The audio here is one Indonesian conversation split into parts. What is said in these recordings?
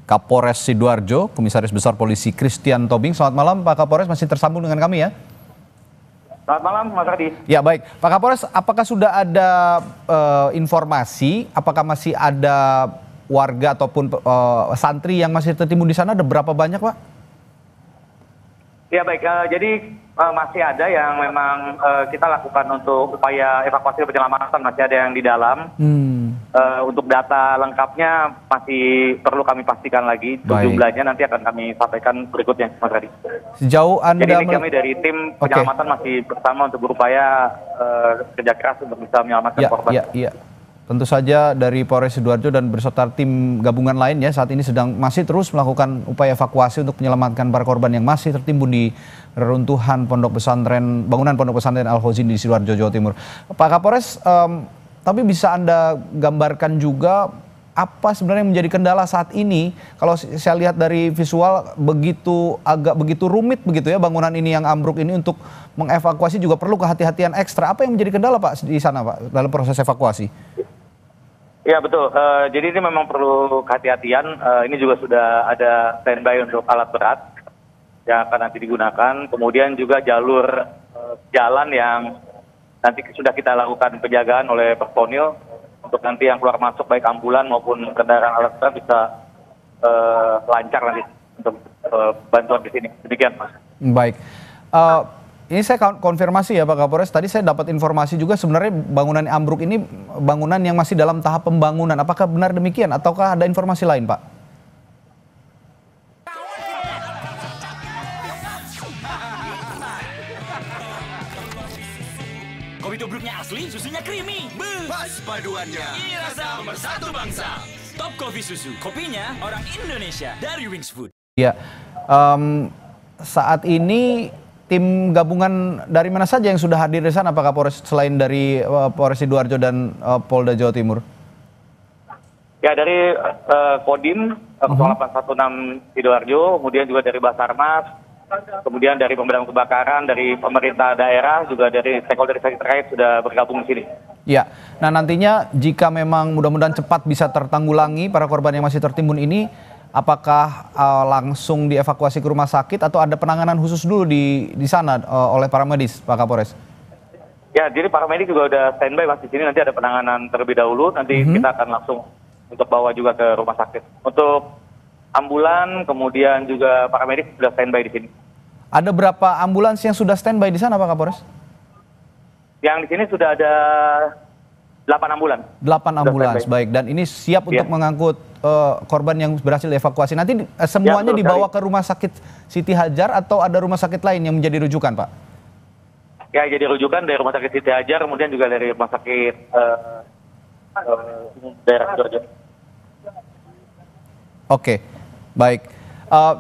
Kapolres Sidoarjo, Komisaris Besar Polisi Christian Tobing. Selamat malam Pak Kapolres, masih tersambung dengan kami ya? Selamat malam Mas Radi. Ya baik, Pak Kapolres, apakah sudah ada informasi, apakah masih ada warga ataupun santri yang masih tertimbun di sana? Ada berapa banyak Pak? Ya baik, jadi masih ada yang memang kita lakukan untuk upaya evakuasi dan penyelamatan, masih ada yang di dalam. Untuk data lengkapnya masih perlu kami pastikan lagi. Untuk jumlahnya nanti akan kami sampaikan berikutnya, Mas Radi. Sejauh Anda jadi ini kami dari tim penyelamatan masih bersama untuk berupaya kerja keras untuk bisa menyelamatkan korban. Iya. Tentu saja dari Polres Sidoarjo dan beserta tim gabungan lainnya saat ini masih terus melakukan upaya evakuasi untuk menyelamatkan para korban yang masih tertimbun di reruntuhan bangunan pondok pesantren Al-Khozin di Sidoarjo, Jawa Timur. Pak Kapolres, tapi bisa Anda gambarkan juga apa sebenarnya yang menjadi kendala saat ini? Kalau saya lihat dari visual agak begitu rumit begitu ya bangunan ini yang ambruk ini, untuk mengevakuasi juga perlu kehati-hatian ekstra. Apa yang menjadi kendala Pak di sana Pak dalam proses evakuasi? Ya betul, jadi ini memang perlu kehati-hatian. Ini juga sudah ada standby untuk alat berat yang akan nanti digunakan. Kemudian juga jalur jalan yang nanti sudah kita lakukan penjagaan oleh personil untuk nanti yang keluar masuk baik ambulan maupun kendaraan alat berat bisa lancar nanti untuk bantuan di sini. Demikian Mas. Baik. Ini saya konfirmasi ya Pak Kapolres, tadi saya dapat informasi juga sebenarnya bangunan ambruk ini bangunan yang masih dalam tahap pembangunan. Apakah benar demikian ataukah ada informasi lain Pak? Kopi tubruknya asli, susunya creamy. Pas paduannya. Ini rasa nomor satu bangsa. Top Coffee Susu, kopinya orang Indonesia dari Wings Food. Ya, saat ini tim gabungan dari mana saja yang sudah hadir di sana Pak Kapolres selain dari Polres Sidoarjo dan Polda Jawa Timur? Ya dari Kodim 0816 Sidoarjo, kemudian juga dari Basarnas, kemudian dari pemadam kebakaran, dari pemerintah daerah, juga dari stakeholder terkait sudah bergabung di sini. Ya, nah nantinya jika memang mudah-mudahan cepat bisa tertanggulangi para korban yang masih tertimbun ini, apakah langsung dievakuasi ke rumah sakit atau ada penanganan khusus dulu di sana oleh para medis, Pak Kapolres? Ya, jadi para medis juga udah standby Mas di sini. Nanti ada penanganan terlebih dahulu. Nanti kita akan langsung untuk bawa juga ke rumah sakit. Untuk ambulan, kemudian juga para medis sudah standby di sini. Ada berapa ambulans yang sudah standby di sana, Pak Kapolres? Yang di sini sudah ada 8 ambulans. 8 ambulans, baik. Dan ini siap untuk mengangkut korban yang berhasil dievakuasi. Nanti semuanya dibawa ke rumah sakit Siti Hajar atau ada rumah sakit lain yang menjadi rujukan, Pak? Ya, jadi rujukan dari rumah sakit Siti Hajar, kemudian juga dari rumah sakit daerah Sidoarjo. Oke, baik.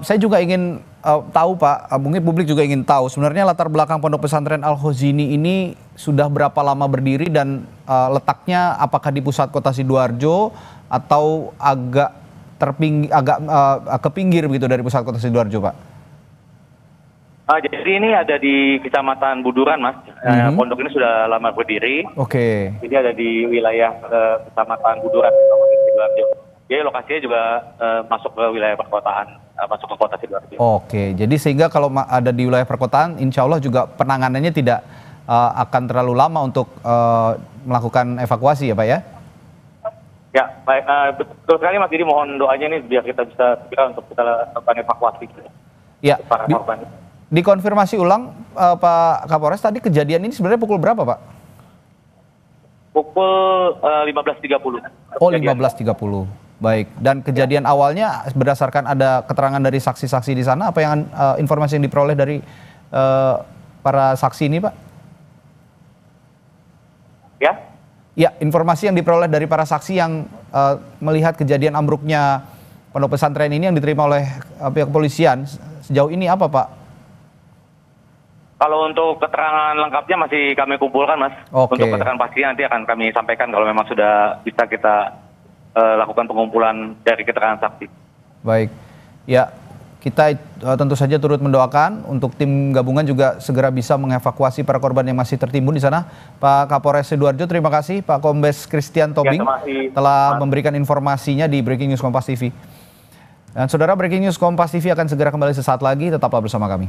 Saya juga ingin tahu Pak, mungkin publik juga ingin tahu sebenarnya latar belakang Pondok Pesantren Al-Khozini ini sudah berapa lama berdiri dan letaknya apakah di pusat kota Sidoarjo atau agak ke pinggir begitu dari pusat kota Sidoarjo, Pak? Jadi ini ada di Kecamatan Buduran, Mas. Pondok ini sudah lama berdiri. Oke. Jadi ada di wilayah Kecamatan Buduran, Kabupaten Sidoarjo. Jadi lokasinya juga masuk ke wilayah perkotaan, masuk ke kota Sidoarjo. Oke, jadi sehingga kalau ada di wilayah perkotaan, insya Allah juga penanganannya tidak akan terlalu lama untuk melakukan evakuasi ya Pak ya? Ya, baik. Betul sekali Mas, jadi mohon doanya nih biar kita bisa segera untuk kita lakukan evakuasi. Ya, dikonfirmasi ulang Pak Kapolres, tadi kejadian ini sebenarnya pukul berapa Pak? Pukul 15.30. Oh, 15.30. Baik, dan kejadian awalnya berdasarkan ada keterangan dari saksi-saksi di sana, apa yang informasi yang diperoleh dari para saksi ini, Pak? Ya? Ya, informasi yang diperoleh dari para saksi yang melihat kejadian ambruknya pondok pesantren ini yang diterima oleh pihak kepolisian, sejauh ini apa, Pak? Kalau untuk keterangan lengkapnya masih kami kumpulkan, Mas. Oke. Untuk keterangan pasti nanti akan kami sampaikan kalau memang sudah bisa kita lakukan pengumpulan dari keterangan saksi. Baik, ya kita tentu saja turut mendoakan untuk tim gabungan juga segera bisa mengevakuasi para korban yang masih tertimbun di sana. Pak Kapolres Sidoarjo, terima kasih Pak Kombes Christian Tobing telah memberikan informasinya di Breaking News Kompas TV. Dan saudara, breaking news Kompas TV akan segera kembali sesaat lagi, tetaplah bersama kami.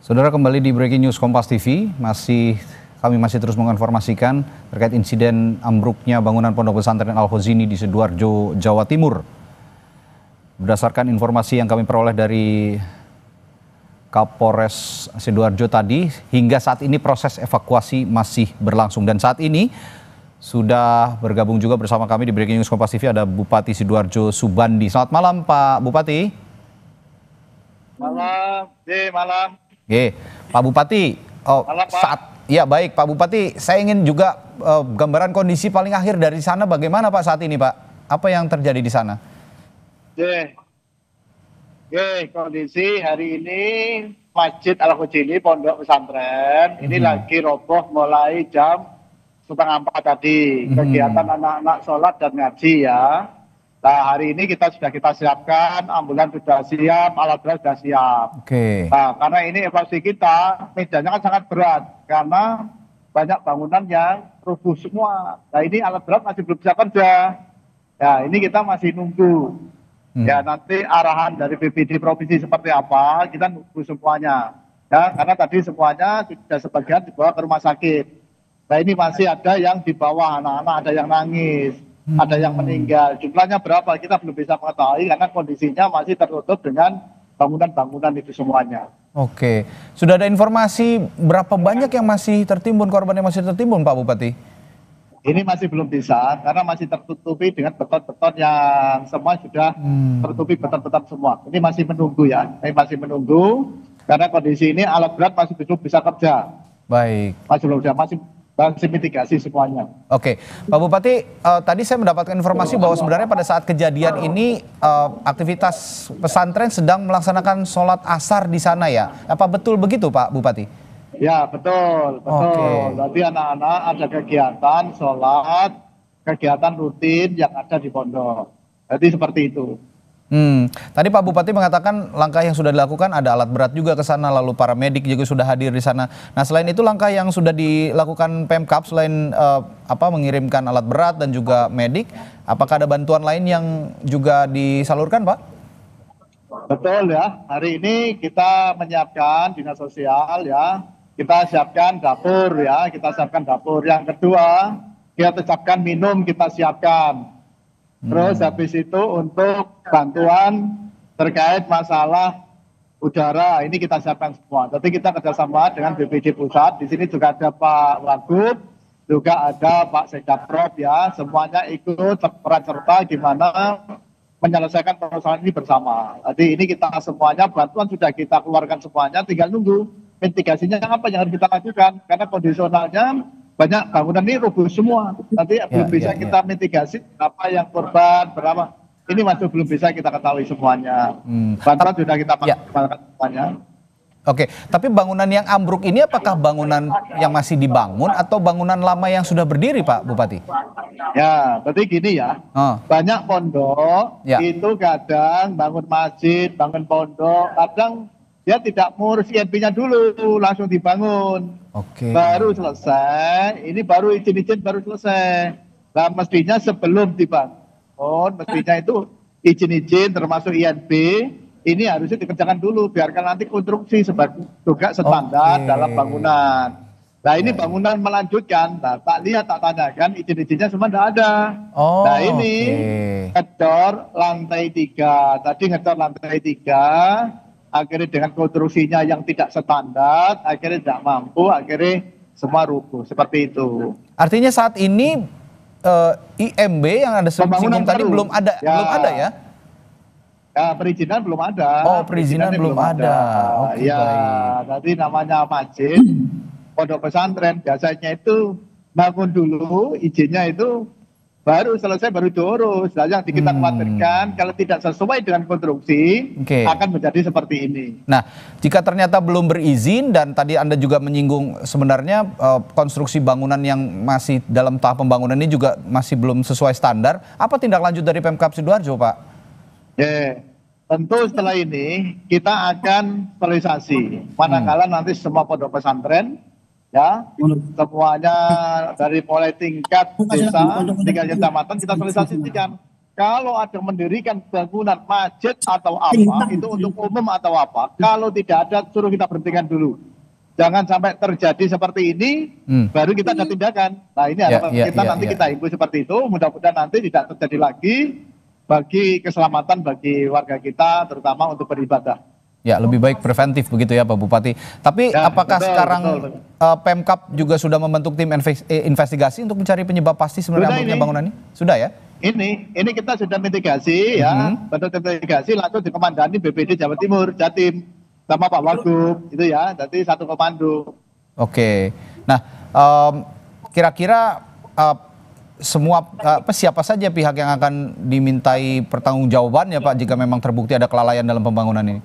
Saudara, kembali di breaking news Kompas TV, kami masih terus menginformasikan terkait insiden ambruknya bangunan Pondok Pesantren Al-Khozini di Sidoarjo, Jawa Timur. Berdasarkan informasi yang kami peroleh dari Kapolres Sidoarjo tadi, hingga saat ini proses evakuasi masih berlangsung. Dan saat ini sudah bergabung juga bersama kami di breaking news Kompas TV ada Bupati Sidoarjo Subandi. Selamat malam Pak Bupati. Malam, malam. Oke, Pak Bupati, Malam, Pak. Ya baik Pak Bupati, saya ingin juga gambaran kondisi paling akhir dari sana bagaimana Pak saat ini Pak? Apa yang terjadi di sana? Kondisi hari ini Masjid Al-Khozini Pondok Pesantren ini lagi roboh mulai jam 3:30 tadi. Kegiatan anak-anak sholat dan ngaji ya. Nah, hari ini kita siapkan, ambulans sudah siap, alat berat sudah siap. Oke. Nah, karena ini evakuasi kita, medannya kan sangat berat karena banyak bangunan yang rubuh semua. Nah, ini alat berat masih belum bisa kerja. Ya, ini kita masih nunggu. Ya, nanti arahan dari BPD provinsi seperti apa, kita nunggu semuanya. Ya, karena tadi semuanya sudah sebagian dibawa ke rumah sakit. Nah, ini masih ada yang di bawah, anak-anak ada yang nangis. Ada yang meninggal, jumlahnya berapa kita belum bisa mengetahui karena kondisinya masih tertutup dengan bangunan-bangunan itu semuanya. Oke, sudah ada informasi berapa banyak yang masih tertimbun, korban yang masih tertimbun Pak Bupati? Ini masih belum bisa karena masih tertutupi dengan beton-beton yang semua sudah tertutupi beton-beton semua. Ini masih menunggu ya, ini masih menunggu karena kondisi ini alat berat masih belum bisa kerja. Baik. Masih belum bisa, masih mitigasi semuanya. Oke, Pak Bupati, tadi saya mendapatkan informasi bahwa sebenarnya pada saat kejadian ini aktivitas pesantren sedang melaksanakan sholat asar di sana ya. Apa betul begitu Pak Bupati? Ya betul. Berarti anak-anak ada kegiatan sholat, kegiatan rutin yang ada di pondok. Jadi seperti itu. Tadi Pak Bupati mengatakan langkah yang sudah dilakukan ada alat berat juga ke sana, lalu para medik juga sudah hadir di sana. Nah, selain itu langkah yang sudah dilakukan Pemkab selain mengirimkan alat berat dan juga medik, apakah ada bantuan lain yang juga disalurkan, Pak? Betul ya. Hari ini kita menyiapkan dinas sosial ya. Kita siapkan dapur ya. Yang kedua, kita tetapkan minum kita siapkan. Terus habis itu untuk bantuan terkait masalah udara ini kita siapkan semua. Jadi kita kerjasama dengan BPD Pusat. Di sini juga ada Pak Wagub, juga ada Pak Sekdaprov ya. Semuanya ikut peran serta gimana menyelesaikan persoalan ini bersama. Jadi ini kita semuanya bantuan sudah kita keluarkan semuanya. Tinggal nunggu mitigasinya apa yang harus kita lakukan. Karena kondisionalnya banyak bangunan ini rubuh semua. Nanti belum bisa kita mitigasi apa yang korban, berapa. Ini masih belum bisa kita ketahui semuanya. Bantuan sudah kita pakai semuanya. Oke, tapi bangunan yang ambruk ini apakah bangunan yang masih dibangun atau bangunan lama yang sudah berdiri Pak Bupati? Ya, berarti gini ya. Banyak pondok itu kadang bangun masjid, bangun pondok, kadang dia tidak ngurus INP-nya dulu, langsung dibangun. Baru selesai, ini baru izin-izin baru selesai. Nah, mestinya sebelum dibangun, mestinya itu izin-izin termasuk INP, ini harusnya dikerjakan dulu, biarkan nanti konstruksi sebagai juga standar dalam bangunan. Nah, ini bangunan melanjutkan, tak lihat, tak tanyakan, izin-izinnya semua tidak ada. Nah, ini ngecor lantai 3, tadi ngecor lantai 3, akhirnya dengan konstruksinya yang tidak standar, akhirnya tidak mampu, akhirnya semua rubuh seperti itu. Artinya saat ini IMB yang ada singgung tadi belum ada ya? Ya, perizinan belum ada. Oh, perizinan belum ada. Oke, tadi namanya masjid, pondok pesantren biasanya itu bangun dulu, izinnya itu baru selesai baru diurus. Nah, yang kita khawatirkan kalau tidak sesuai dengan konstruksi akan menjadi seperti ini. Nah, jika ternyata belum berizin dan tadi Anda juga menyinggung sebenarnya konstruksi bangunan yang masih dalam tahap pembangunan ini juga masih belum sesuai standar, apa tindak lanjut dari Pemkab Sidoarjo, Pak? Tentu setelah ini kita akan sterilisasi. Manakala nanti semua pondok pesantren ya. Semuanya dari mulai tingkat desa, tingkat kecamatan kita sosialisasikan. Kalau ada mendirikan bangunan masjid atau apa, itu untuk umum atau apa, kalau tidak ada suruh kita berhentikan dulu. Jangan sampai terjadi seperti ini, baru kita ada tindakan. Nah ini nanti kita himbau seperti itu, mudah-mudahan nanti tidak terjadi lagi bagi keselamatan bagi warga kita, terutama untuk beribadah. Ya, lebih baik preventif begitu ya Pak Bupati. Tapi ya, apakah sekarang Pemkab juga sudah membentuk tim investigasi untuk mencari penyebab pasti sebenarnya ambruknya bangunan ini? Sudah ya? Ini kita sudah mitigasi ya, bentuk mitigasi langsung dikomandani BPD Jawa Timur, Jatim, sama Pak Wagub, itu ya, jadi satu komando. Oke, nah kira-kira siapa saja pihak yang akan dimintai pertanggungjawabannya Pak jika memang terbukti ada kelalaian dalam pembangunan ini?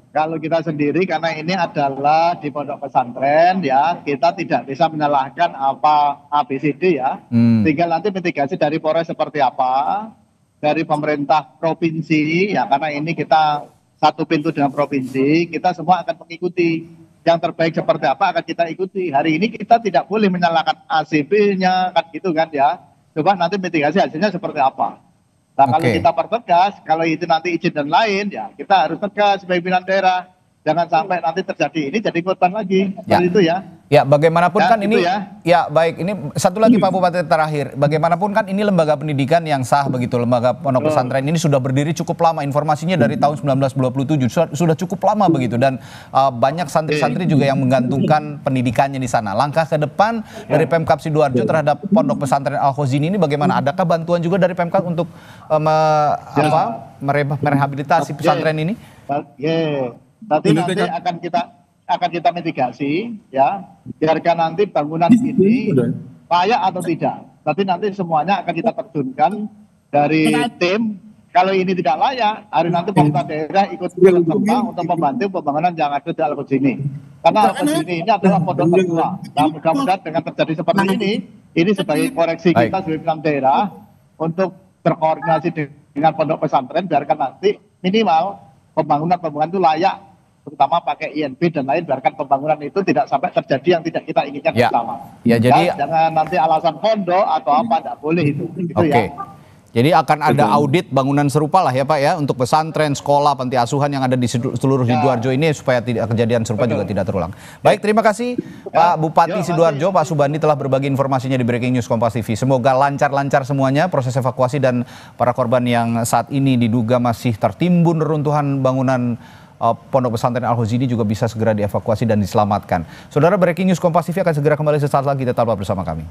Kalau kita sendiri karena ini adalah di pondok pesantren ya, kita tidak bisa menyalahkan apa ABCD ya. Tinggal nanti mitigasi dari Polres seperti apa, dari pemerintah provinsi ya, karena ini kita satu pintu dengan provinsi, kita semua akan mengikuti. Yang terbaik seperti apa akan kita ikuti. Hari ini kita tidak boleh menyalahkan ACB-nya kan gitu kan ya. Coba nanti mitigasi hasilnya seperti apa. Nah kalau kita pertegas, kalau itu nanti izin dan lain, ya kita harus tegas sebagai pimpinan daerah. Jangan sampai nanti terjadi ini jadi korban lagi. Seperti itu ya. Ya bagaimanapun kan ini, ya baik ini satu lagi Pak Bupati terakhir. Bagaimanapun kan ini lembaga pendidikan yang sah begitu. Lembaga pondok pesantren ini sudah berdiri cukup lama. Informasinya dari tahun 1927 sudah cukup lama begitu. Dan banyak santri-santri juga yang menggantungkan pendidikannya di sana. Langkah ke depan dari Pemkab Sidoarjo terhadap pondok pesantren Al-Khozini ini bagaimana? Adakah bantuan juga dari Pemkab untuk merehabilitasi pesantren ini? Nanti akan kita mitigasi ya, biarkan nanti bangunan ini layak atau tidak. Tapi nanti semuanya akan kita terjunkan dari tim. Kalau ini tidak layak, hari nanti pemerintah daerah ikut serta untuk membantu pembangunan yang ada di Al-Khozini. Karena Al-Khozini ini adalah pondok tertua. Nah, mudah-mudahan dengan terjadi seperti ini sebagai koreksi kita sebagai pimpinan daerah untuk berkoordinasi dengan pondok pesantren, biarkan nanti minimal pembangunan itu layak, terutama pakai INB dan lain, biarkan pembangunan itu tidak sampai terjadi yang tidak kita inginkan bersama. Ya, jadi jangan nanti alasan pondok atau apa, tidak boleh itu. Ya. Jadi akan ada audit bangunan serupa lah ya Pak ya, untuk pesantren, sekolah, panti asuhan yang ada di seluruh Sidoarjo ini supaya tidak kejadian serupa juga tidak terulang. Baik, terima kasih Pak Bupati Sidoarjo, Pak Subandi telah berbagi informasinya di Breaking News Kompas TV. Semoga lancar-lancar semuanya proses evakuasi dan para korban yang saat ini diduga masih tertimbun reruntuhan bangunan Pondok Pesantren Al-Khozini juga bisa segera dievakuasi dan diselamatkan. Saudara, Breaking News Kompas TV akan segera kembali sesaat lagi, tetaplah bersama kami.